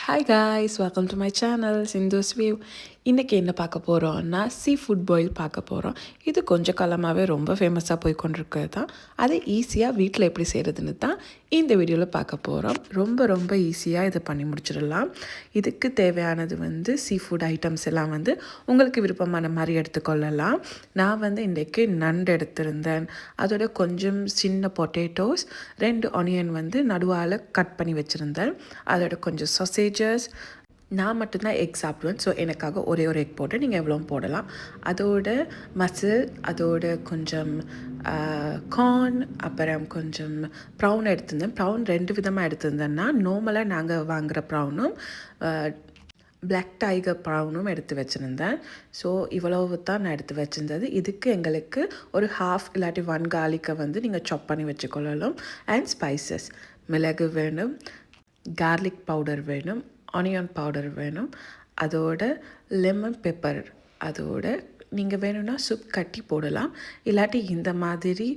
Hi guys, welcome to my channel Sindhu's View. இன்றைக்கி என்ன பார்க்க போகிறோன்னா சீ ஃபுட் பாயில் பார்க்க போகிறோம். இது கொஞ்சம் காலமாகவே ரொம்ப ஃபேமஸாக போய் கொண்டிருக்கிறது தான். அதை ஈஸியாக வீட்டில் எப்படி செய்கிறதுன்னு தான் இந்த வீடியோவில் பார்க்க போகிறோம். ரொம்ப ரொம்ப ஈஸியாக இதை பண்ணி முடிச்சிடலாம். இதுக்கு தேவையானது சீ ஃபுட் ஐட்டம்ஸ் எல்லாம் உங்களுக்கு விருப்பமான மாதிரி எடுத்துக்கொள்ளலாம். நான் இன்றைக்கு நண்டு எடுத்திருந்தேன். அதோட கொஞ்சம் சின்ன பொட்டேட்டோஸ், 2 ஆனியன் நடுவால் கட் பண்ணி வச்சுருந்தேன். அதோட கொஞ்சம் சாசேஜஸ். நான் மட்டும்தான் எக் சாப்பிடுவேன், ஸோ எனக்காக ஒரே ஒரு எக் போட்டு நீங்கள் எவ்வளோ போடலாம். அதோட மசில், அதோட கொஞ்சம் கார்ன், அப்புறம் கொஞ்சம் ப்ரௌன் எடுத்திருந்தேன். ப்ரௌன் 2 விதமாக எடுத்திருந்தேன்னா, நார்மலாக நாங்கள் வாங்குகிற ப்ரௌனும் பிளாக் டைகர் ப்ரௌனும் எடுத்து வச்சுருந்தேன். ஸோ இவ்வளவு தான் நான் எடுத்து வச்சுருந்தது. இதுக்கு எங்களுக்கு ஒரு ஹாஃப் இல்லாட்டி 1 கார்லிக்கை நீங்கள் சாப் பண்ணி வச்சுக்கொள்ளலாம். அண்ட் ஸ்பைசஸ், மிளகு வேணும், கார்லிக் பவுடர் வேணும், ஆனியன் பவுடர் வேணும், அதோட லெமன் பெப்பர், அதோட நீங்கள் வேணும்னா சுப் கட்டி போடலாம். இல்லாட்டி இந்த மாதிரி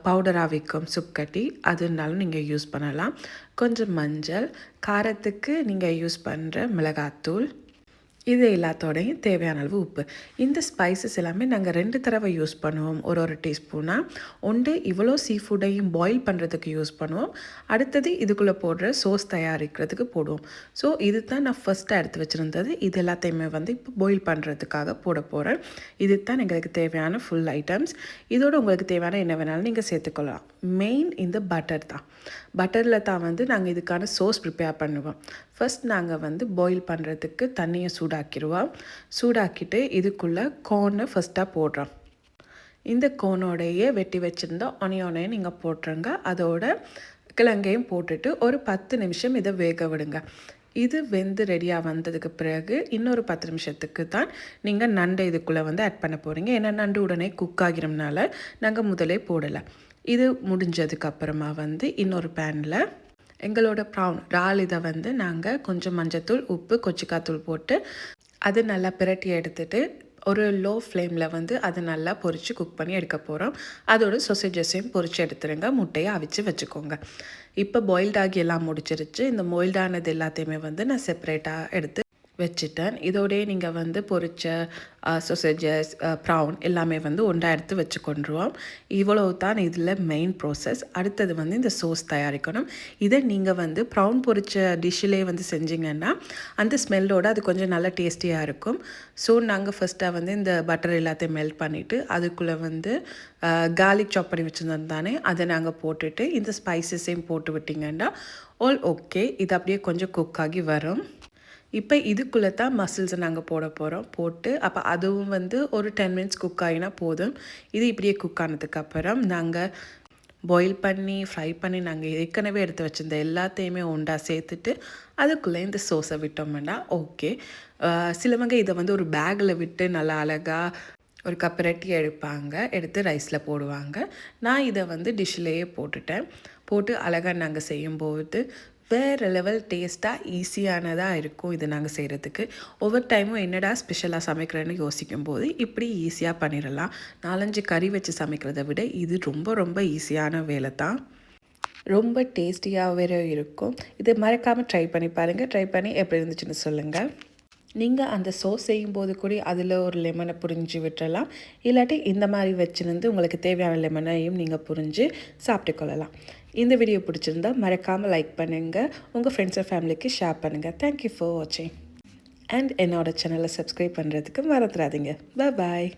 பவுடராக விற்கும் சுப் கட்டி, அதுனாலும் நீங்கள் யூஸ் பண்ணலாம். கொஞ்சம் மஞ்சள், காரத்துக்கு நீங்கள் யூஸ் பண்ணுற மிளகாத்தூள், இது எல்லாத்தோடையும் தேவையான அளவு உப்பு. இந்த ஸ்பைசஸ் எல்லாமே நாங்கள் 2 தடவை யூஸ் பண்ணுவோம், ஒரு டீஸ்பூனாக. ஒன்று இவ்வளோ சீ ஃபுட்டையும் பாயில் பண்ணுறதுக்கு யூஸ் பண்ணுவோம். அடுத்தது இதுக்குள்ளே போடுற சோஸ் தயாரிக்கிறதுக்கு போடுவோம். ஸோ இது தான் நான் ஃபஸ்ட்டாக எடுத்து வச்சுருந்தது. இது எல்லாத்தையுமே இப்போ பாயில் பண்ணுறதுக்காக போட போகிறேன். இது தான் எங்களுக்கு தேவையான ஃபுல் ஐட்டம்ஸ். இதோடு உங்களுக்கு தேவையான என்ன வேணாலும் நீங்கள் சேர்த்துக்கொள்ளலாம். மெயின் இந்த பட்டர் தான். பட்டரில் தான் நாங்கள் இதுக்கான சோஸ் ப்ரிப்பேர் பண்ணுவோம். ஃபஸ்ட் நாங்கள் பாயில் பண்ணுறதுக்கு தண்ணியை சூடாக்கிட்டு இதுக்குள்ளே கார்னை ஃபஸ்ட்டாக போடுறோம். இந்த கோனோடையே வெட்டி வச்சுருந்த ஆனியனையும் நீங்கள் போட்டுருங்க. அதோட கிழங்கையும் போட்டுட்டு ஒரு 10 நிமிஷம் இதை வேக விடுங்க. இது வெந்து ரெடியாக வந்ததுக்கு பிறகு இன்னொரு 10 நிமிஷத்துக்கு தான் நீங்கள் நண்டை இதுக்குள்ளே ஆட் பண்ண போகிறீங்க. ஏன்னா நண்டு உடனே குக் ஆகிறதுனால நாங்கள் முதலே போடலை. இது முடிஞ்சதுக்கப்புறமா இன்னொரு பேனில் எங்களோட ப்ரௌன் இறால் இதை நாங்கள் கொஞ்சம் மஞ்சத்தூள், உப்பு, கொச்சிக்காத்தூள் போட்டு அது நல்லா பிரட்டி எடுத்துகிட்டு ஒரு லோ ஃப்ளேமில் அது நல்லா பொரித்து குக் பண்ணி எடுக்க போகிறோம். அதோட சொசேஜஸையும் பொரித்து எடுத்துருங்க. முட்டையை அவிச்சு வச்சுக்கோங்க. இப்போ பாயில்டாகி எல்லாம் முடிச்சிருச்சு. இந்த பாயில்டானது எல்லாத்தையுமே நான் செப்பரேட்டாக எடுத்து வச்சுட்டேன். இதோடய நீங்கள் பொரிச்ச சொசேஜஸ், ப்ரௌன் எல்லாமே ஒன்றா எடுத்து வச்சு கொண்டுருவோம். இவ்வளவு தான் இதில் மெயின் ப்ராசஸ். அடுத்தது இந்த சோஸ் தயாரிக்கணும். இதை நீங்கள் ப்ரௌன் பொரிச்ச டிஷ்ஷிலே செஞ்சிங்கன்னா அந்த ஸ்மெல்லோடு அது கொஞ்சம் நல்லா டேஸ்டியாக இருக்கும். ஸோ நாங்கள் ஃபஸ்ட்டாக இந்த பட்டர் எல்லாத்தையும் மெல்ட் பண்ணிவிட்டு அதுக்குள்ளே கார்லிக் சாப் பண்ணி வச்சுருந்தோம் தானே, அதை நாங்கள் போட்டுட்டு இந்த ஸ்பைசஸையும் போட்டு விட்டிங்கன்னா ஆல் ஓகே. இது அப்படியே கொஞ்சம் குக் ஆகி வரும். இப்போ இதுக்குள்ளே தான் மசில்ஸை நாங்கள் போட போகிறோம். போட்டு அப்போ அதுவும் ஒரு 10 மினிட்ஸ் குக் ஆகினா போதும். இது இப்படியே குக் ஆனதுக்கப்புறம் நாங்கள் பாயில் பண்ணி ஃப்ரை பண்ணி நாங்கள் ஏற்கனவே எடுத்து வச்சுருந்த எல்லாத்தையுமே ஒன்றா சேர்த்துட்டு அதுக்குள்ளே இந்த சோஸை விட்டோம்னா ஓகே. சிலவங்க இதை ஒரு பேக்கில் விட்டு நல்லா அழகாக ஒரு கப் ரெட்டி எடுத்து ரைஸில் போடுவாங்க. நான் இதை டிஷ்ஷிலேயே போட்டு அழகாக நாங்கள் செய்யும்போது வேறு லெவல் டேஸ்ட்டாக ஈஸியானதாக இருக்கும். இது நாங்கள் செய்கிறதுக்கு ஒவ்வொரு டைமும் என்னடா ஸ்பெஷலாக சமைக்கிறேன்னு யோசிக்கும் போது இப்படி ஈஸியாக பண்ணிடலாம். 4-5 கறி வச்சு சமைக்கிறத விட இது ரொம்ப ரொம்ப ஈஸியான வேலை தான். ரொம்ப டேஸ்டியாக வேறு இருக்கும். இது மறக்காமல் ட்ரை பண்ணி பாருங்கள். ட்ரை பண்ணி எப்படி இருந்துச்சுன்னு சொல்லுங்கள். நீங்கள் அந்த சோஸ் செய்யும்போது கூட அதில் ஒரு லெமனை புரிஞ்சு விட்டுறலாம். இல்லாட்டி இந்த மாதிரி வச்சுருந்து உங்களுக்கு தேவையான லெமனையும் நீங்கள் புரிஞ்சு சாப்பிட்டுக்கொள்ளலாம். இந்த வீடியோ பிடிச்சிருந்தா மறக்காமல் லைக் பண்ணுங்கள். உங்கள் ஃப்ரெண்ட்ஸ் அண்ட் ஃபேமிலிக்கு ஷேர் பண்ணுங்கள். தேங்க்யூ ஃபார் வாட்சிங். அண்ட் என்னோடய சேனலை சப்ஸ்கிரைப் பண்ணுறதுக்கு மறந்துடாதீங்க. பாய்.